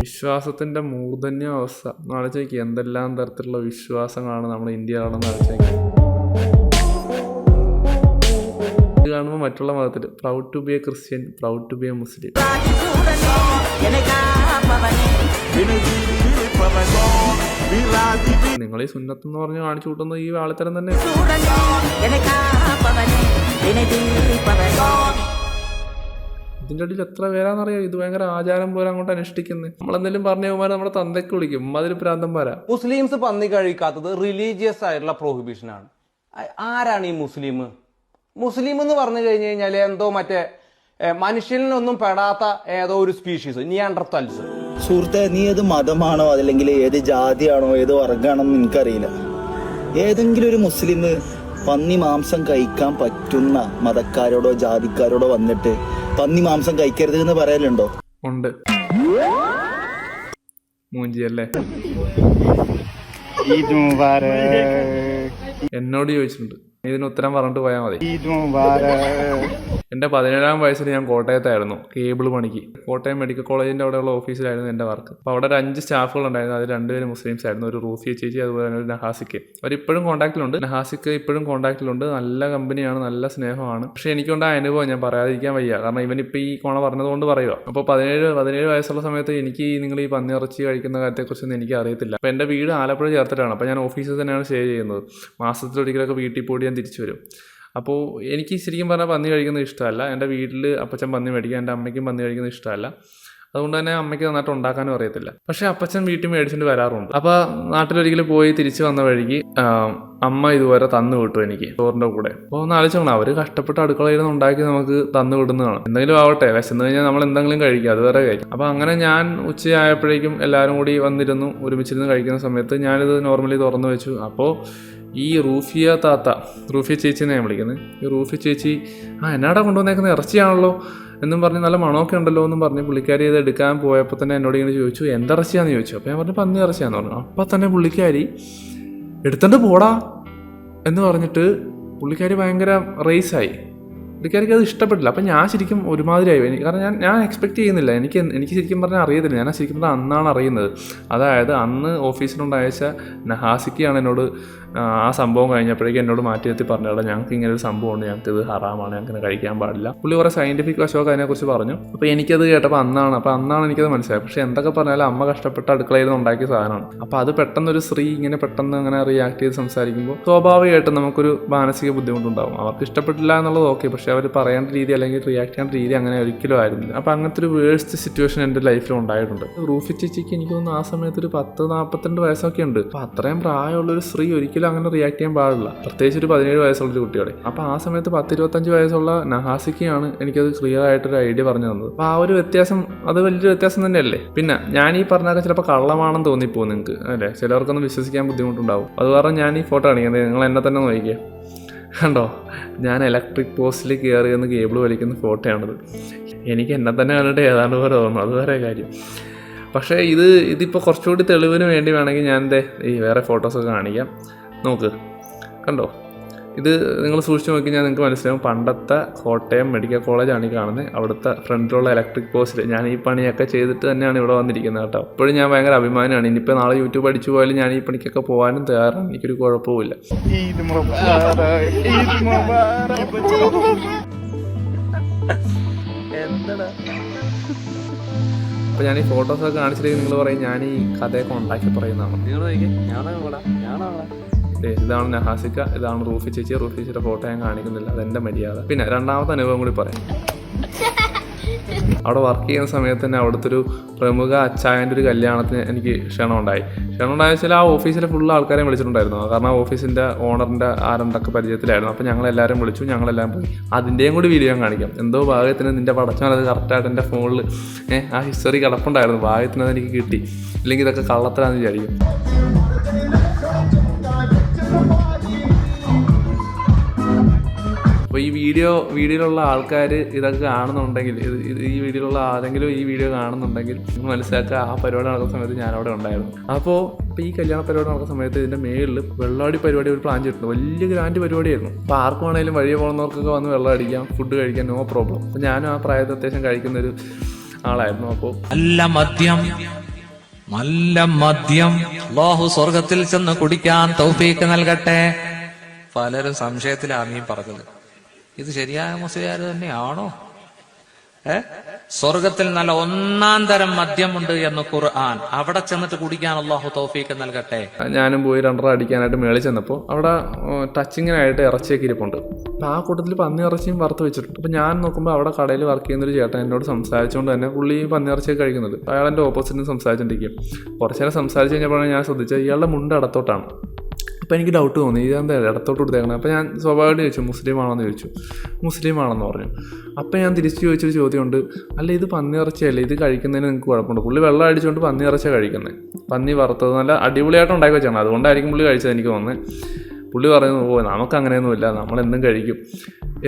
വിശ്വാസത്തിന്റെ മൂർധന്യാവസ്ഥ. ആലോചിക്കുക, എന്തെല്ലാം തരത്തിലുള്ള വിശ്വാസങ്ങളാണ് നമ്മുടെ ഇന്ത്യയിലാണെന്ന് ആലോചിക്കുക. ഇത് കാണുമ്പോൾ മറ്റുള്ള മതത്തിൽ proud to be a Christian, proud to be a Muslim. നിങ്ങൾ ഈ സുന്നത്തെന്ന് പറഞ്ഞ് കാണിച്ചു കൂട്ടുന്നത് ഈ ആളിത്തരം തന്നെ. ഇതിൻ്റെ അടിയിൽ എത്ര പേരാന്നറിയോ? ഇത് ഭയങ്കര ആചാരം പോലെ അങ്ങോട്ട് അനുഷ്ഠിക്കുന്നത്. നമ്മളെന്തെങ്കിലും പറഞ്ഞ പോകാൻ നമ്മുടെ തന്തയ്ക്ക് വിളിക്കും, അതിൽ പ്രാന്തന്മാരാ. മുസ്ലിംസ് പന്നി കഴിക്കാത്തത് റിലീജിയസ് ആയിട്ടുള്ള പ്രൊഹിബിഷൻ ആണ്. ആരാണ് ഈ മുസ്ലിം? മുസ്ലിം എന്ന് പറഞ്ഞു കഴിഞ്ഞു കഴിഞ്ഞാൽ എന്തോ മറ്റേ മനുഷ്യനിലൊന്നും പെടാത്ത ഏതോ ഒരു സ്പീഷീസ്, നിയാണ്ടർത്തൽസ്. സുഹൃത്തെ, നീ ഏത് മതമാണോ അല്ലെങ്കിൽ ഏത് ജാതിയാണോ ഏത് വർഗ്ഗമാണെന്ന് എനിക്കറിയില്ല. ഏതെങ്കിലും ഒരു മുസ്ലിം പന്നി മാംസം കഴിക്കാൻ പറ്റുന്ന മതക്കാരോടോ ജാതിക്കാരോടോ വന്നിട്ട് പന്നി മാംസം കഴിക്കരുത് എന്ന് പറയലുണ്ടോ? ഉണ്ട്. മൂഞ്ചിയല്ലേ? എന്നോട് ചോദിച്ചിട്ടുണ്ട്, ഇതിന് ഉത്തരം പറഞ്ഞിട്ട് പോയാൽ മതി. എൻ്റെ 17-ാം വയസ്സിൽ ഞാൻ കോട്ടയത്തായിരുന്നു കേബിൾ പണിക്ക്. കോട്ടയം മെഡിക്കൽ കോളേജിൻ്റെ അവിടെയുള്ള ഓഫീസിലായിരുന്നു എൻ്റെ വർക്ക്. അപ്പോൾ അവിടെ ഒരു 5 സ്റ്റാഫുകൾ ഉണ്ടായിരുന്നു. അതിൽ 2 പേര് മുസ്ലിംസ് ആയിരുന്നു. ഒരു റൂഫിയ ചേച്ചി, അതുപോലെ തന്നെ ഒരു നഹാസിക്ക്. അവരിപ്പോഴും കോൺടാക്റ്റിലുണ്ട്. നഹാസിക്ക് ഇപ്പോഴും കോൺടാക്റ്റിലുണ്ട്. നല്ല കമ്പനിയാണ്, നല്ല സ്നേഹമാണ്. പക്ഷേ എനിക്കുണ്ടായ അനുഭവം ഞാൻ പറയാതിരിക്കാൻ വയ്യ. കാരണം ഇവനിപ്പോൾ ഈ കോണ പറഞ്ഞതുകൊണ്ട് പറയുക. അപ്പോൾ 17 വയസ്സുള്ള സമയത്ത് എനിക്ക് നിങ്ങൾ ഈ പന്നിയിറച്ചി കഴിക്കുന്ന കാര്യത്തെക്കുറിച്ചൊന്നും എനിക്ക് അറിയത്തില്ല. അപ്പോൾ എൻ്റെ വീട് ആലപ്പുഴ ചേർത്തിട്ടാണ്. അപ്പോൾ ഞാൻ ഓഫീസിൽ തന്നെയാണ് സ്റ്റേ ചെയ്യുന്നത്. മാസത്തിലൊരിക്കലൊക്കെ വീട്ടിൽ പോയി ഞാൻ തിരിച്ചു വരും. അപ്പോൾ എനിക്ക് ശരിക്കും പറഞ്ഞാൽ പന്നി കഴിക്കുന്നത് ഇഷ്ടമല്ല. എൻ്റെ വീട്ടിൽ അപ്പച്ചൻ പന്നി മേടിക്കുക, എൻ്റെ അമ്മയ്ക്കും പന്നി കഴിക്കുന്നത് ഇഷ്ടമല്ല. അതുകൊണ്ട് തന്നെ അമ്മയ്ക്ക് നന്നായിട്ട് ഉണ്ടാക്കാനും അറിയത്തില്ല. പക്ഷേ അപ്പച്ചൻ വീട്ടിൽ മേടിച്ചിട്ട് വരാറുണ്ട്. അപ്പോൾ നാട്ടിലൊരിക്കലും പോയി തിരിച്ചു വന്ന വഴിക്ക് അമ്മ ഇതുവരെ തന്നു വിട്ടു എനിക്ക് ചോറിൻ്റെ കൂടെ. അപ്പോൾ ഒന്ന് ആലോചിക്കണം, അവർ കഷ്ടപ്പെട്ട് അടുക്കളയിൽ നിന്ന് ഉണ്ടാക്കി നമുക്ക് തന്നു വിടുന്നതാണ്. എന്തെങ്കിലും ആവട്ടെ, വിശന്ന് കഴിഞ്ഞാൽ നമ്മൾ എന്തെങ്കിലും കഴിക്കുക, അത് വേറെ കാര്യം. അപ്പോൾ അങ്ങനെ ഞാൻ ഉച്ചയായപ്പോഴേക്കും എല്ലാവരും കൂടി വന്നിരുന്നു. ഒരുമിച്ചിരുന്ന് കഴിക്കുന്ന സമയത്ത് ഞാനിത് നോർമലി തുറന്നു വെച്ചു. അപ്പോൾ ഈ റൂഫിയ ചേച്ചിനെ ഞാൻ വിളിക്കുന്നത്. ഈ റൂഫി ചേച്ചി എന്നാടാ കൊണ്ടുവന്നേക്കുന്നത്, ഇറച്ചിയാണല്ലോ എന്നും പറഞ്ഞ് നല്ല മണമൊക്കെ ഉണ്ടല്ലോ എന്നും പറഞ്ഞ് പുള്ളിക്കാരി ഇത് എടുക്കാൻ പോയപ്പോൾ തന്നെ എന്നോട് ഇങ്ങനെ ചോദിച്ചു എന്തിറച്ചിയാന്ന് ചോദിച്ചു. അപ്പോൾ ഞാൻ പറഞ്ഞു പന്നി ഇറച്ചിയാന്ന് പറഞ്ഞു. അപ്പം തന്നെ പുള്ളിക്കാരി എടുത്തോണ്ട് പോടാ എന്ന് പറഞ്ഞിട്ട് പുള്ളിക്കാരി ഭയങ്കര റേസായി. പുള്ളിക്കാരിക്ക് അത് ഇഷ്ടപ്പെട്ടില്ല. അപ്പം ഞാൻ ശരിക്കും ഒരുമാതിരിയായി. കാരണം ഞാൻ എക്സ്പെക്ട് ചെയ്യുന്നില്ല. എനിക്ക് ശരിക്കും പറഞ്ഞാൽ അറിയത്തില്ല. ഞാൻ ശരിക്കും പറഞ്ഞാൽ അന്നാണ് അറിയുന്നത്. അതായത് അന്ന് ഓഫീസിലുണ്ടായച്ച നഹാസിക്കാണ് എന്നോട് ആ സംഭവം കഴിഞ്ഞപ്പോഴേക്കും എന്നോട് മാറ്റി നിർത്തി പറഞ്ഞാൽ ഞങ്ങൾക്ക് ഇങ്ങനെ ഒരു സംഭവമുണ്ട്, ഞങ്ങൾക്ക് ഇത് ഹറാമാണ്, ഞങ്ങൾക്ക് കഴിക്കാൻ പാടില്ല. പുള്ളി കുറേ സയൻറ്റിഫിക് വശമൊക്കെ അതിനെക്കുറിച്ച് പറഞ്ഞു. അപ്പോൾ എനിക്കത് കേട്ടപ്പോൾ അന്നാണ് എനിക്കത് മനസ്സിലായത്. പക്ഷേ എന്തൊക്കെ പറഞ്ഞാലും അമ്മ കഷ്ടപ്പെട്ട് അടുക്കളയിൽ നിന്ന് ഉണ്ടാക്കിയ സാധനമാണ്. അപ്പോൾ അത് പെട്ടെന്നൊരു സ്ത്രീ ഇങ്ങനെ പെട്ടെന്ന് അങ്ങനെ റിയാക്ട് ചെയ്ത് സംസാരിക്കുമ്പോൾ സ്വാഭാവികമായിട്ടും നമുക്കൊരു മാനസിക ബുദ്ധിമുട്ടുണ്ടാകും. അവർക്ക് ഇഷ്ടപ്പെട്ടില്ല എന്നുള്ളത് ഓക്കെ, പക്ഷേ അവർ പറയേണ്ട രീതി അല്ലെങ്കിൽ റിയാക്ട് ചെയ്യേണ്ട രീതി അങ്ങനെ ഒരിക്കലും ആയിരുന്നില്ല. അപ്പോൾ അങ്ങനത്തെ ഒരു വേഴ്സ്റ്റ് സിറ്റുവേഷൻ എൻ്റെ ലൈഫിൽ ഉണ്ടായിട്ടുണ്ട്. റൂഫി ചേച്ചിക്ക് എനിക്ക് തോന്നുന്നു ആ സമയത്ത് ഒരു 40-42 വയസ്സൊക്കെ ഉണ്ട്. അപ്പോൾ അത്രയും പ്രായമുള്ളൊരു സ്ത്രീ ഒരിക്കലും അങ്ങനെ റിയാക്ട് ചെയ്യാൻ പാടില്ല, പ്രത്യേകിച്ച് ഒരു 17 വയസ്സുള്ളൊരു കുട്ടിയോടെ. അപ്പോൾ ആ സമയത്ത് 10-25 വയസ്സുള്ള നഹാസിക്കയാണ് എനിക്കത് ക്ലിയർ ആയിട്ടൊരു ഐഡിയ പറഞ്ഞു തന്നത്. അപ്പോൾ ആ ഒരു വ്യത്യാസം അത് വലിയൊരു വ്യത്യാസം തന്നെയല്ലേ. പിന്നെ ഞാൻ ഈ പറഞ്ഞൊക്കെ ചിലപ്പോൾ കള്ളമാണെന്ന് തോന്നിപ്പോകും നിങ്ങൾക്ക് അല്ലേ, ചിലവർക്കൊന്നും വിശ്വസിക്കാൻ ബുദ്ധിമുട്ടുണ്ടാവും. അത് കാരണം ഞാൻ ഈ ഫോട്ടോ കാണിക്കുന്നത്, നിങ്ങൾ എന്നെ തന്നെ നോക്കിയേ, കണ്ടോ ഞാൻ ഇലക്ട്രിക് പോസ്റ്റിൽ കയറി എന്ന് കേബിൾ വലിക്കുന്ന ഫോട്ടോയാണിത്. എനിക്ക് എന്നെ തന്നെ കണ്ടിട്ട് ഏതാണ്ട് പോലെ തോന്നുന്നു, അത് വേറെ കാര്യം. പക്ഷേ ഇതിപ്പോൾ കുറച്ചുകൂടി തെളിവിന് വേണ്ടി വേണമെങ്കിൽ ഞാൻ ഈ വേറെ ഫോട്ടോസൊക്കെ കാണിക്കാം. നോക്ക്, കണ്ടോ, ഇത് നിങ്ങൾ സൂക്ഷിച്ച് നോക്കി ഞാൻ നിങ്ങൾക്ക് മനസ്സിലാവും. പണ്ടത്തെ കോട്ടയം മെഡിക്കൽ കോളേജാണ് ഈ കാണുന്നത്. അവിടുത്തെ ഫ്രണ്ടിലുള്ള ഇലക്ട്രിക് പോസ്റ്റിൽ ഞാൻ ഈ പണിയൊക്കെ ചെയ്തിട്ട് തന്നെയാണ് ഇവിടെ വന്നിരിക്കുന്നത് കേട്ടോ. ഇപ്പോഴും ഞാൻ ഭയങ്കര അഭിമാനമാണ്. ഇനിയിപ്പോൾ നാളെ യൂട്യൂബ് അടിച്ചു പോയാലും ഞാൻ ഈ പണിക്കൊക്കെ പോകാനും തയ്യാറാണ്, എനിക്കൊരു കുഴപ്പമില്ല. അപ്പോൾ ഞാൻ ഈ ഫോട്ടോസൊക്കെ കാണിച്ചിട്ട് നിങ്ങൾ പറയും ഞാൻ ഈ കഥയൊക്കെ ഉണ്ടാക്കി പറയുന്നതാണ്. നിങ്ങൾ ഇതാണ് നഹാസിക്ക, ഇതാണ് റൂഫി ചേച്ചി. റൂഫി ചേച്ചിയുടെ ഫോട്ടോ ഞാൻ കാണിക്കുന്നില്ല, അതെൻ്റെ മര്യാദ. പിന്നെ രണ്ടാമത്തെ അനുഭവം കൂടി പറയാം. അവിടെ വർക്ക് ചെയ്യുന്ന സമയത്ത് തന്നെ അവിടുത്തെ ഒരു പ്രമുഖ അച്ചായൻ്റെ ഒരു കല്യാണത്തിന് എനിക്ക് ക്ഷണം ഉണ്ടായി വെച്ചാൽ ആ ഓഫീസിലെ ഫുൾ ആൾക്കാരെയും വിളിച്ചിട്ടുണ്ടായിരുന്നു. കാരണം ആ ഓഫീസിൻ്റെ ഓണറിൻ്റെ ആരണ്ടൊക്കെ പരിചയത്തിലായിരുന്നു. അപ്പോൾ ഞങ്ങളെല്ലാവരും വിളിച്ചു, ഞങ്ങളെല്ലാം പോയി. അതിൻ്റെയും കൂടി വീഡിയോ ഞാൻ കാണിക്കാം. എന്തോ ഭാഗ്യത്തിന് നിൻ്റെ പടച്ചോനത് കറക്റ്റായിട്ട് എൻ്റെ ഫോണിൽ ആ ഹിസ്റ്ററി കിടപ്പുണ്ടായിരുന്നു. ഭാഗ്യത്തിന് അതെനിക്ക് കിട്ടി, ഇല്ലെങ്കിൽ ഇതൊക്കെ കള്ളത്തരാന്ന് വിചാരിക്കും. അപ്പോൾ ഈ വീഡിയോയിലുള്ള ആൾക്കാർ ഇതൊക്കെ കാണുന്നുണ്ടെങ്കിൽ, ഈ വീഡിയോയിലുള്ള ആരെങ്കിലും ഈ വീഡിയോ കാണുന്നുണ്ടെങ്കിൽ മനസ്സിലാക്കുക ആ പരിപാടി നടക്കുന്ന സമയത്ത് ഞാനവിടെ ഉണ്ടായിരുന്നു. അപ്പോൾ ഈ കല്യാണ പരിപാടി നടക്കുന്ന സമയത്ത് ഇതിൻ്റെ മേളിൽ വെള്ളമടി പരിപാടി ഒരു പ്ലാൻ ചെയ്തിട്ടുണ്ട്. വലിയ ഗ്രാൻഡ് പരിപാടിയായിരുന്നു. അപ്പോൾ ആർക്കും വേണമെങ്കിലും വഴിയെ പോകുന്നവർക്കൊക്കെ വന്ന് വെള്ളം അടിക്കാം, ഫുഡ് കഴിക്കാം, നോ പ്രോബ്ലം. അപ്പോൾ ഞാനും ആ പ്രായത്തിൽ അത്യാവശ്യം കഴിക്കുന്നൊരു ആളായിരുന്നു. അപ്പോൾ നല്ല മദ്യം അല്ലാഹു സ്വർഗത്തിൽ ചെന്ന് കുടിക്കാൻ തൗഫീക്ക് നൽകട്ടെ. പലരും സംശയത്തിലാണ് ഈ പറഞ്ഞത്. ഇത് ശരിയായ മുസ്ലിയാർ തന്നെയാണോ? സ്വർഗത്തിൽ നല്ല ഒന്നാം തരം മദ്യമുണ്ട് എന്ന് ഖുർആൻ. അവിടെ ചെന്നിട്ട് കുടിക്കാൻ അല്ലാഹു തൗഫീക്ക് നൽകട്ടെ. ഞാനും പോയി 2 അടിക്കാനായിട്ട് മേളിൽ ചെന്നപ്പോൾ അവിടെ ടച്ചിങ്ങിനായിട്ട് ഇറച്ചിയൊക്കെ ഇരിപ്പുണ്ട്. അപ്പോൾ ആ കൂട്ടത്തിൽ പന്നി ഇറച്ചിയും വറുത്ത് വെച്ചിട്ടുണ്ട്. അപ്പോൾ ഞാൻ നോക്കുമ്പോൾ അവിടെ കടയിൽ വർക്ക് ചെയ്യുന്നൊരു ചേട്ടൻ എന്നോട് സംസാരിച്ചുകൊണ്ട് തന്നെ പുള്ളി പന്നി ഇറച്ചിയൊക്കെ കഴിക്കുന്നത്. അയാൾ എൻ്റെ ഓപ്പോസിറ്റിന് സംസാരിച്ചുകൊണ്ടിരിക്കും. കുറച്ച് നേരം സംസാരിച്ച് കഴിഞ്ഞപ്പോഴാണ് ഞാൻ ശ്രദ്ധിച്ചത് ഇയാളുടെ മുണ്ട് ഇടത്തോട്ടാണ്. അപ്പോൾ എനിക്ക് ഡൗട്ട് തോന്നി, ഇതെന്താ ഇടത്തോട്ട് കൊടുത്തേക്കണം. അപ്പോൾ ഞാൻ സ്വാഭാവികമായിട്ട് ചോദിച്ചു മുസ്ലിം ആണോന്ന് ചോദിച്ചു. മുസ്ലിം ആണെന്ന് പറഞ്ഞു. അപ്പോൾ ഞാൻ തിരിച്ച് ചോദിച്ചൊരു ചോദ്യമുണ്ട്, അല്ല ഇത് പന്നി ഇറച്ചിയല്ലേ, ഇത് കഴിക്കുന്നതിന് നിങ്ങൾക്ക് കുഴപ്പമുണ്ട്? പുള്ളി വെള്ളം അടിച്ചുകൊണ്ട് പന്നി ഇറച്ചിയാണ് കഴിക്കുന്നത്. പന്നി വറുത്തത് നല്ല അടിപൊളിയായിട്ട് ഉണ്ടാക്കി വെച്ചാണ്, അതുകൊണ്ടായിരിക്കും പുള്ളി കഴിച്ചത് എനിക്ക് തോന്നുന്നത്. പുള്ളി പറയുന്നു നമുക്ക് അങ്ങനെയൊന്നുമില്ല, നമ്മളെന്തും കഴിക്കും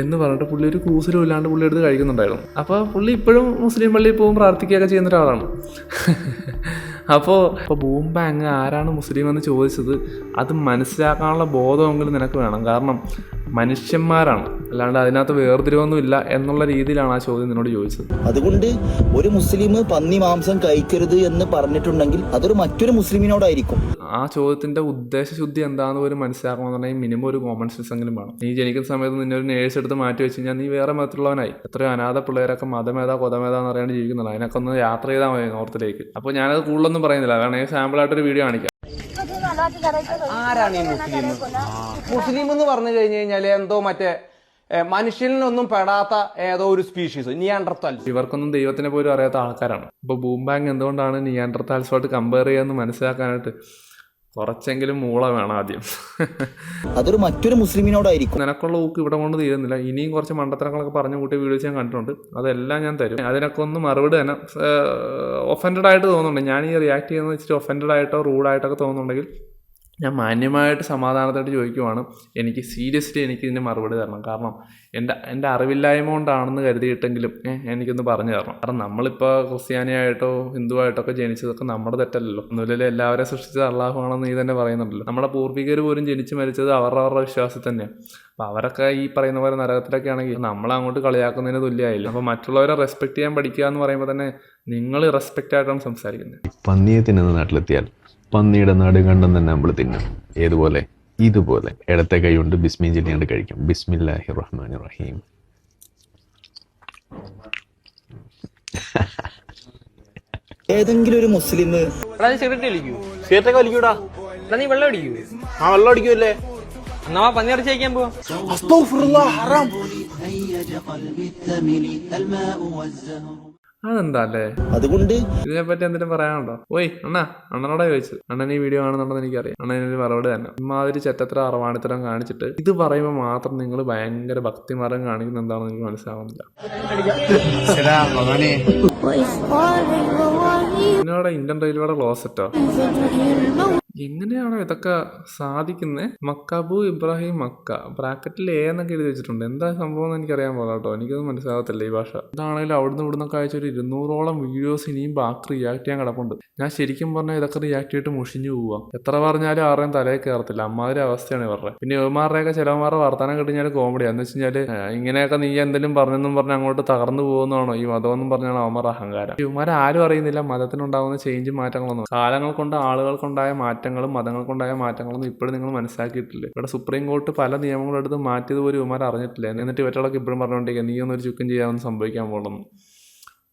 എന്ന് പറഞ്ഞിട്ട് പുള്ളി ഒരു കൂസലും ഇല്ലാണ്ട് പുള്ളി എടുത്ത് കഴിക്കുന്നുണ്ടായിരുന്നു. അപ്പോൾ പുള്ളി ഇപ്പോഴും മുസ്ലിം പള്ളിയിൽ പോകും പ്രാർത്ഥിക്കുകയൊക്കെ ചെയ്യുന്ന ഒരാളാണ്. അപ്പോൾ ബൂം ബാങ് ആരാണ് മുസ്ലിം എന്ന് ചോദിച്ചത്, അത് മനസ്സിലാക്കാനുള്ള ബോധമെങ്കിലും നിനക്ക് വേണം. കാരണം മനുഷ്യന്മാരാണ്, അല്ലാണ്ട് അതിനകത്ത് വേർതിരിവൊന്നുമില്ല എന്നുള്ള രീതിയിലാണ് ആ ചോദ്യം നിന്നോട് ചോദിച്ചത്. അതുകൊണ്ട് ഒരു മുസ്ലിം പന്നി മാംസം കഴിക്കരുത് എന്ന് പറഞ്ഞിട്ടുണ്ടെങ്കിൽ അതൊരു മറ്റൊരു മുസ്ലിമിനോടായിരിക്കും. ആ ചോദ്യത്തിന്റെ ഉദ്ദേശശുദ്ധി എന്താണെന്ന് പോലും മനസ്സിലാക്കണമെന്നുണ്ടെങ്കിൽ മിനിമം ഒരു കോമൺ സെൻസ് എങ്കിലും വേണം. നീ ജനിക്കുന്ന സമയത്ത് നിന്നെ ഒരു നേഴ്സ് എടുത്ത് മാറ്റി വെച്ച് കഴിഞ്ഞാൽ നീ വേറെ മതത്തിലുള്ളവനായി. എത്രയോ അനാഥ പിള്ളേരൊക്കെ മതമേതാ കൊതമേതാന്ന് അറിയാണ്ട് ജീവിക്കുന്നുണ്ട്. അതിനൊക്കെ ഒന്ന് യാത്ര ചെയ്താൽ മതി നോർത്തിലേക്ക്. അപ്പോൾ ഞാനത് കൂടുതലൊന്നും പറയുന്നില്ല, വേണമെങ്കിൽ സാമ്പിളായിട്ടൊരു വീഡിയോ കാണിക്കാം. ആരാണ് ഈ മുസ്ലിം? മുസ്ലിം എന്ന് പറഞ്ഞു കഴിഞ്ഞു കഴിഞ്ഞാൽ എന്തോ മറ്റേ മനുഷ്യനിലൊന്നും പെടാത്ത ഏതോ ഒരു സ്പീഷീസ് നിയാൻഡർത്താൽ. ഇവർക്കൊന്നും ദൈവത്തിനെ പോലും അറിയാത്ത ആൾക്കാരാണ്. ഇപ്പോൾ ബൂംബാങ് എന്തുകൊണ്ടാണ് നിയാൻഡർത്താൽസുമായിട്ട് കമ്പയർ ചെയ്യാമെന്ന് മനസ്സിലാക്കാനായിട്ട് കുറച്ചെങ്കിലും മൂള വേണം ആദ്യം. അതൊരു മറ്റൊരു മുസ്ലിമിനോടായിരിക്കും. നിനക്കുള്ള ഊക്ക് ഇവിടെ കൊണ്ട് തീരുന്നില്ല. ഇനിയും കുറച്ച് മണ്ടത്തരങ്ങളൊക്കെ പറഞ്ഞു കൂട്ടിയ വീഡിയോസ് ഞാൻ കണ്ടിട്ടുണ്ട്. അതെല്ലാം ഞാൻ തരും. അതിനൊക്കെ ഒന്ന് മറുപടി തന്നെ ഒഫൻഡഡ് ആയിട്ട് തോന്നുന്നുണ്ട്. ഞാൻ ഈ റിയാക്ട് ചെയ്യുന്നത് വെച്ചിട്ട് ഒഫൻഡഡ് ആയിട്ടോ റൂഡായിട്ടൊക്കെ തോന്നുന്നുണ്ടെങ്കിൽ ഞാൻ മാന്യമായിട്ട് സമാധാനത്തായിട്ട് ചോദിക്കുവാണ്. എനിക്ക് സീരിയസ്ലി എനിക്ക് ഇതിന് മറുപടി തരണം. കാരണം എൻ്റെ അറിവില്ലായ്മ കൊണ്ടാണെന്ന് കരുതിയിട്ടെങ്കിലും എനിക്കൊന്ന് പറഞ്ഞു തരണം. കാരണം നമ്മളിപ്പോൾ ക്രിസ്ത്യാനിയായിട്ടോ ഹിന്ദുവായിട്ടോ ഒക്കെ ജനിച്ചതൊക്കെ നമ്മുടെ തെറ്റല്ലല്ലോ. ഒന്നുമില്ലല്ലോ, എല്ലാവരെയും സൃഷ്ടിച്ചത് അള്ളാഹുവാണെന്ന് നീ തന്നെ പറയുന്നുണ്ടല്ലോ. നമ്മുടെ പൂർവികർ പോലും ജനിച്ച് മരിച്ചത് അവരുടെ വിശ്വാസത്തിൽ തന്നെയാണ്. അപ്പോൾ അവരൊക്കെ ഈ പറയുന്ന പോലെ നരകത്തിലൊക്കെ ആണെങ്കിൽ നമ്മളങ്ങോട്ട് കളിയാക്കുന്നതിന് തുല്യമായില്ല. അപ്പോൾ മറ്റുള്ളവരെ റെസ്പെക്ട് ചെയ്യാൻ പഠിക്കുക എന്ന് പറയുമ്പോൾ തന്നെ നിങ്ങൾ റെസ്പെക്റ്റ് ആയിട്ടാണ് സംസാരിക്കുന്നത്. പന്നിയെ തിന്നുന്ന നാട്ടിലെത്തിയാൽ പന്നിയുടെ നടുകണ്ടം തന്നെ നമ്മൾ തിന്നും. ഏതുപോലെ? ഇതുപോലെ ഇടത്തെ കൈ കൊണ്ട് ബിസ്മി ചൊല്ലിയാണ്ട് കഴിക്കും. ബിസ്മില്ലാഹിർ റഹ്മാനിർ റഹീം. ഏതെങ്കിലും ഒരു മുസ്ലിം സിഗരറ്റ് വലിക്കൂ? സിഗരറ്റൊക്കെ വലിക്കൂടാ. നീ വെള്ളം അടിക്കൂ? ആ വെള്ളം അടിക്കൂല്ലേ? എന്നാ പന്നി ഇറച്ചി കഴിക്കാൻ പോവാ. അതെന്താ അല്ലേ? അതുകൊണ്ട് ഇതിനെപ്പറ്റി എന്തെങ്കിലും പറയാനുണ്ടോ? ഓയ് അണ്ണനോടെ ചോദിച്ചു. അണ്ണൻ ഈ വീഡിയോ കാണുന്നുണ്ടെന്ന് എനിക്കറിയാം. അണ്ണനൊരു മറുപടി തന്നെ. ഇമാതിരി ചെറ്റത്ര അറവാണിത്തരം കാണിച്ചിട്ട് ഇത് പറയുമ്പോൾ മാത്രം നിങ്ങൾ ഭയങ്കര ഭക്തിമാരം കാണിക്കുന്ന എന്താണെന്ന് എനിക്ക് മനസ്സിലാവുന്നില്ല. ഇതിനോടെ ഇന്ത്യൻ റെയിൽവേയുടെ ക്ലോസറ്റോ? എങ്ങനെയാണോ ഇതൊക്കെ സാധിക്കുന്നത്? മക്കാബു ഇബ്രാഹിം മക്ക ബ്രാക്കറ്റിൽ എന്നൊക്കെ എഴുതി വെച്ചിട്ടുണ്ട്. എന്താ സംഭവം എന്ന് എനിക്കറിയാൻ പോകാം കേട്ടോ. എനിക്കൊന്നും മനസ്സിലാകത്തില്ല ഈ ഭാഷ. ഇതാണെങ്കിലും അവിടുന്ന് ഇവിടുന്നൊക്കെ അയച്ച ഒരു 200ഓളം വീഡിയോസ് ഇനിയും ബാക്കി റിയാക്ട് ചെയ്യാൻ കിടപ്പുണ്ട്. ഞാൻ ശരിക്കും പറഞ്ഞാൽ ഇതൊക്കെ റിയാക്ട് ചെയ്തിട്ട് മുഷിഞ്ഞു പോവാം. എത്ര പറഞ്ഞാലും ആരുടെയും തലയിൽ കയറത്തില്ല. അമ്മാതിരി അവസ്ഥയാണ് ഇവരുടെ. പിന്നെ ഇവന്മാരുടെയൊക്കെ ചിലവന്മാരുടെ വർത്തമാനം കിട്ടിയാൽ കോമഡിയാണ്. എന്ന് വെച്ച് കഴിഞ്ഞാൽ ഇങ്ങനെയൊക്കെ നീ എന്തെങ്കിലും പറഞ്ഞെന്നും പറഞ്ഞ് അങ്ങോട്ട് തകർന്നു പോകുന്നതാണോ ഈ മതമെന്നും പറഞ്ഞാണ് അവന്മാരുടെ അഹങ്കാരം. ഇവന്മാരെ ആരും അറിയുന്നില്ല മതത്തിനുണ്ടാകുന്ന ചേഞ്ചും മാറ്റങ്ങളൊന്നും. കാലങ്ങൾ കൊണ്ട് ആളുകൾക്കുണ്ടായ മാറ്റങ്ങളും മതങ്ങൾക്കുണ്ടായ മാറ്റങ്ങളൊന്നും ഇപ്പോഴും നിങ്ങൾ മനസ്സിലാക്കിയിട്ടില്ല. ഇവിടെ സുപ്രീം കോർട്ട് പല നിയമങ്ങളും എടുത്ത് മാറ്റിയത് പോലും ഇവന്മാർ അറിഞ്ഞിട്ടില്ല. എന്നിട്ട് ഇവറ്റകളൊക്കെ ഇപ്പോഴും പറഞ്ഞുകൊണ്ടിരിക്കുക നീ ഒന്നൊരു ചുക്കും ചെയ്യാമെന്ന് സംഭവിക്കാൻ പോകുന്നു.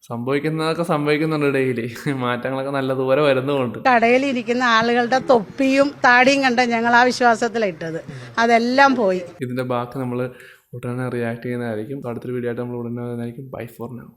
സംഭവിക്കുന്നതൊക്കെ സംഭവിക്കുന്നുണ്ട്. ഡെയിലി മാറ്റങ്ങളൊക്കെ നല്ല ദൂരെ വരുന്നുമുണ്ട്. കടയിലിരിക്കുന്ന ആളുകളുടെ തൊപ്പിയും താടിയും കണ്ട ഞങ്ങൾ ആ വിശ്വാസത്തിലിട്ടത് അതെല്ലാം പോയി. ഇതിന്റെ ബാക്കി നമ്മൾ ഉടനെ റിയാക്ട് ചെയ്യുന്നതായിരിക്കും. അടുത്തൊരു വീഡിയോ ആയിട്ട് നമ്മൾ ഉടനെ വരുന്നതായിരിക്കും. Bye for now.